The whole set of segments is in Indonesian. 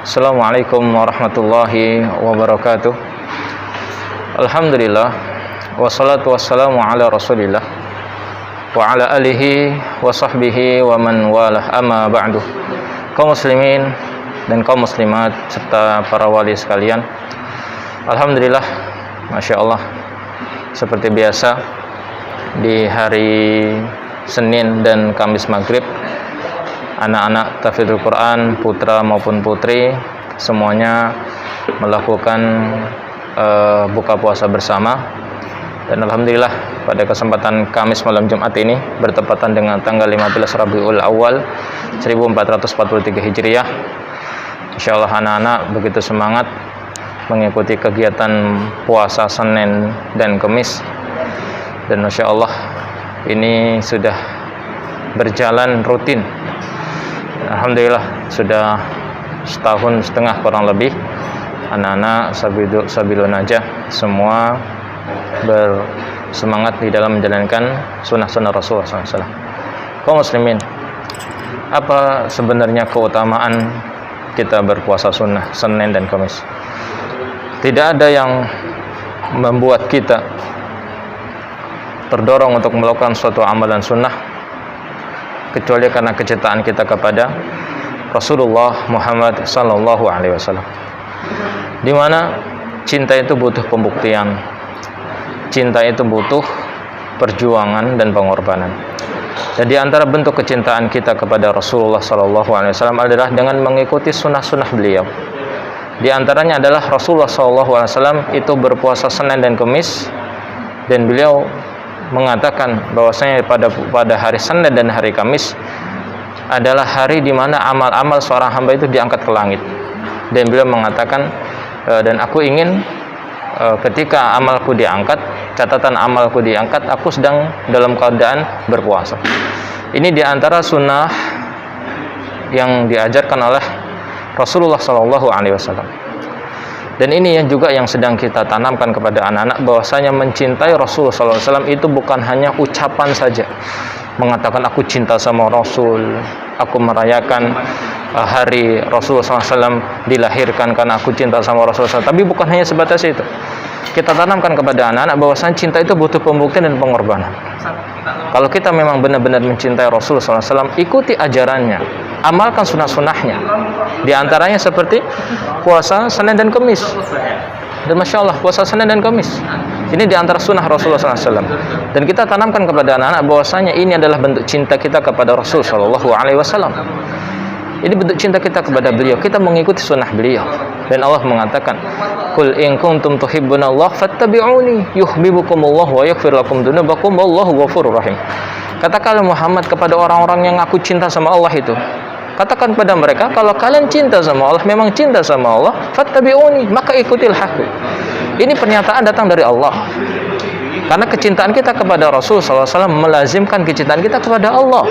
Assalamualaikum warahmatullahi wabarakatuh. Alhamdulillah, wassalatu wassalamu ala rasulillah wa ala alihi wa sahbihi wa man walah, amma ba'du. Kaum muslimin dan kaum muslimat serta para wali sekalian, alhamdulillah, masya Allah, seperti biasa di hari Senin dan Kamis maghrib, anak-anak tahfidzul Quran, putra maupun putri, semuanya melakukan buka puasa bersama. Dan alhamdulillah pada kesempatan Kamis malam Jumat ini bertepatan dengan tanggal 15 Rabiul Awal 1443 Hijriah. Insyaallah anak-anak begitu semangat mengikuti kegiatan puasa Senin dan Kamis. Dan masya Allah ini sudah berjalan rutin. Alhamdulillah sudah setahun setengah kurang lebih anak-anak sabilun najah semua bersemangat di dalam menjalankan sunnah-sunnah Rasulullah SAW. Kaum muslimin, apa sebenarnya keutamaan kita berpuasa sunnah Senin dan Kamis? Tidak ada yang membuat kita terdorong untuk melakukan suatu amalan sunnah kecuali karena kecintaan kita kepada Rasulullah Muhammad sallallahu alaihi wasallam. Di mana cinta itu butuh pembuktian. Cinta itu butuh perjuangan dan pengorbanan. Dan di antara bentuk kecintaan kita kepada Rasulullah sallallahu alaihi wasallam adalah dengan mengikuti sunnah-sunnah beliau. Di antaranya adalah Rasulullah sallallahu alaihi wasallam itu berpuasa Senin dan Kamis, dan beliau mengatakan bahwasanya pada hari Senin dan hari Kamis adalah hari di mana amal-amal seorang hamba itu diangkat ke langit. Dan beliau mengatakan, dan aku ingin ketika amalku diangkat, catatan amalku diangkat, aku sedang dalam keadaan berpuasa. Ini diantara sunnah yang diajarkan oleh Rasulullah SAW. Dan ini juga yang sedang kita tanamkan kepada anak-anak, bahwasanya mencintai Rasulullah SAW itu bukan hanya ucapan saja, mengatakan aku cinta sama Rasul, aku merayakan hari Rasulullah SAW dilahirkan karena aku cinta sama Rasulullah SAW. Tapi bukan hanya sebatas itu. Kita tanamkan kepada anak-anak bahwasanya cinta itu butuh pembuktian dan pengorbanan. Kalau kita memang benar-benar mencintai Rasulullah SAW, ikuti ajarannya, amalkan sunnah-sunnahnya. Di antaranya seperti puasa Senin dan Kamis. Dan masya Allah, puasa Senin dan Kamis ini di antara sunnah Rasulullah SAW. Dan kita tanamkan kepada anak-anak bahwasanya ini adalah bentuk cinta kita kepada Rasul Shallallahu Alaihi Wasallam. Ini bentuk cinta kita kepada beliau. Kita mengikuti sunnah beliau. Dan Allah mengatakan, "Qul in kuntum tuhibbunallah fattabi'uni yuhibbukumullah wa yaghfir lakum dzunubakum wallahu ghafurur rahim." Katakanlah Muhammad kepada orang-orang yang aku cinta sama Allah itu. Katakan kepada mereka, kalau kalian cinta sama Allah, memang cinta sama Allah, fattabi'uni, maka ikutilah aku. Ini pernyataan datang dari Allah. Karena kecintaan kita kepada Rasul SAW melazimkan kecintaan kita kepada Allah.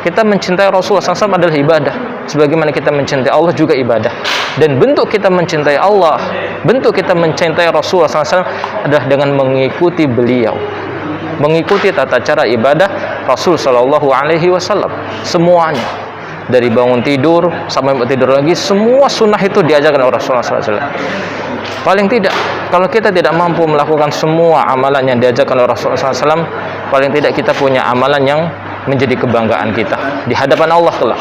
Kita mencintai Rasulullah SAW adalah ibadah. Sebagaimana kita mencintai Allah juga ibadah. Dan bentuk kita mencintai Allah, bentuk kita mencintai Rasulullah SAW adalah dengan mengikuti beliau, mengikuti tata cara ibadah Rasul Sallallahu Alaihi Wasallam. Semuanya, dari bangun tidur sampai tidur lagi, semua sunnah itu diajarkan oleh Rasulullah SAW. Paling tidak, kalau kita tidak mampu melakukan semua amalan yang diajarkan oleh Rasulullah SAW, paling tidak kita punya amalan yang menjadi kebanggaan kita di hadapan Allah kelak.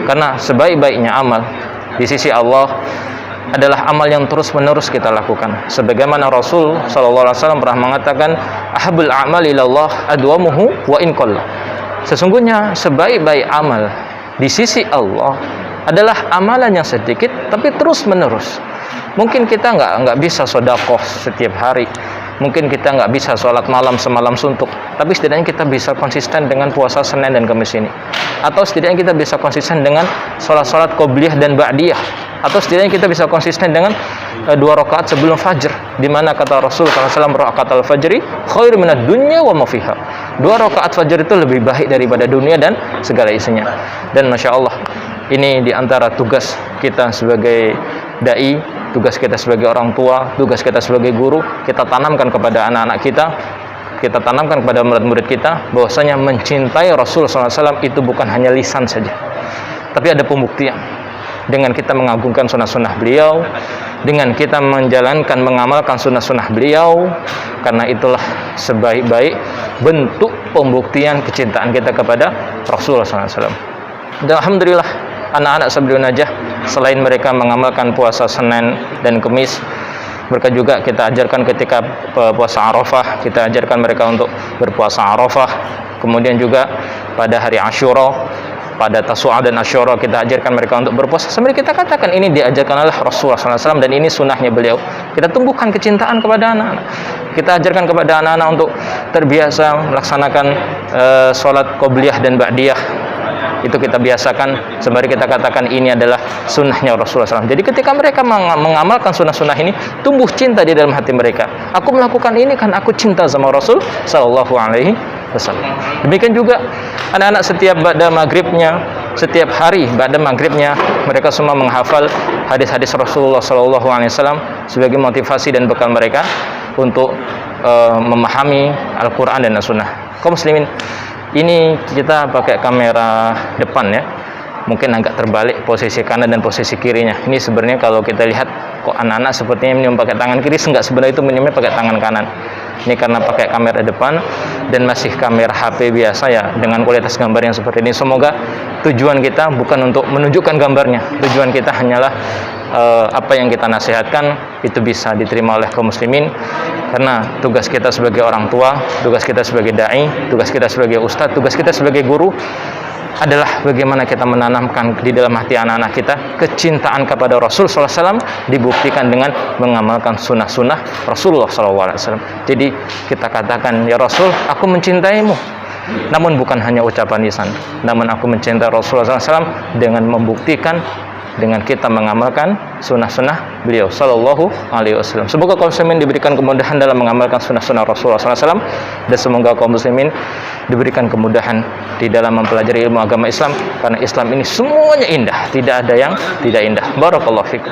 Karena sebaik-baiknya amal di sisi Allah adalah amal yang terus-menerus kita lakukan. Sebagaimana Rasul SAW pernah mengatakan, ahabul a'mal ilallah adwamuhu wa in qalla. Sesungguhnya sebaik-baik amal di sisi Allah adalah amalan yang sedikit tapi terus-menerus. Mungkin kita nggak bisa sedekah setiap hari, mungkin kita nggak bisa sholat malam semalam suntuk, tapi setidaknya kita bisa konsisten dengan puasa Senin dan Kamis ini. Atau setidaknya kita bisa konsisten dengan sholat-sholat qobliyah dan ba'diyah. Atau setidaknya kita bisa konsisten dengan 2 rakaat sebelum fajr, di mana kata Rasul SAW, rakaat al-fajri khairu minad dunya wa ma fiha. 2 rakaat fajr itu lebih baik daripada dunia dan segala isinya. Dan masya Allah, ini diantara tugas kita sebagai dai, tugas kita sebagai orang tua, tugas kita sebagai guru. Kita tanamkan kepada anak-anak kita tanamkan kepada murid-murid kita bahwasanya mencintai Rasul SAW itu bukan hanya lisan saja, tapi ada pembuktian. Dengan kita mengagungkan sunnah-sunnah beliau, dengan kita menjalankan, mengamalkan sunnah-sunnah beliau, karena itulah sebaik-baik bentuk pembuktian kecintaan kita kepada Rasulullah SAW. Dan alhamdulillah, anak-anak Sabilun Najah, selain mereka mengamalkan puasa Senin dan Kamis, mereka juga kita ajarkan ketika puasa Arafah, kita ajarkan mereka untuk berpuasa Arafah. Kemudian juga pada hari Asyura, pada Tasu'a dan Asyura, kita ajarkan mereka untuk berpuasa. Sambil kita katakan ini diajarkan oleh Rasulullah SAW dan ini sunnahnya beliau. Kita tumbuhkan kecintaan kepada anak-anak. Kita ajarkan kepada anak-anak untuk terbiasa melaksanakan sholat qobliyah dan ba'diyah. Itu kita biasakan sembari kita katakan ini adalah sunnahnya Rasulullah SAW. Jadi ketika mereka mengamalkan sunnah-sunnah ini, tumbuh cinta di dalam hati mereka. Aku melakukan ini kan aku cinta sama Rasul Sallallahu Alaihi Wasallam. Demikian juga anak-anak setiap ba'da maghribnya, setiap hari ba'da maghribnya, mereka semua menghafal hadis-hadis Rasulullah Sallallahu Alaihi Wasallam sebagai motivasi dan bekal mereka untuk memahami Al-Quran dan As-Sunnah. Kaum muslimin, ini kita pakai kamera depan ya, mungkin agak terbalik posisi kanan dan posisi kirinya. Ini sebenarnya kalau kita lihat kok anak-anak sepertinya minum pakai tangan kiri, enggak, sebenarnya itu minumnya pakai tangan kanan. Ini karena pakai kamera depan dan masih kamera HP biasa ya, dengan kualitas gambar yang seperti ini. Semoga tujuan kita bukan untuk menunjukkan gambarnya, tujuan kita hanyalah apa yang kita nasihatkan itu bisa diterima oleh kaum muslimin, karena tugas kita sebagai orang tua, tugas kita sebagai dai, tugas kita sebagai ustadz, tugas kita sebagai guru adalah bagaimana kita menanamkan di dalam hati anak-anak kita kecintaan kepada Rasul SAW, dibuktikan dengan mengamalkan sunnah-sunnah Rasulullah SAW. Jadi kita katakan, ya Rasul, aku mencintaimu, namun bukan hanya ucapan lisan, namun aku mencintai Rasulullah SAW dengan membuktikan, dengan kita mengamalkan sunnah-sunnah beliau Sallallahu Alaihi Wasallam. Semoga kaum muslimin diberikan kemudahan dalam mengamalkan sunnah-sunnah Rasulullah SAW, dan semoga kaum muslimin diberikan kemudahan di dalam mempelajari ilmu agama Islam, karena Islam ini semuanya indah, tidak ada yang tidak indah. Barakallahu fikum.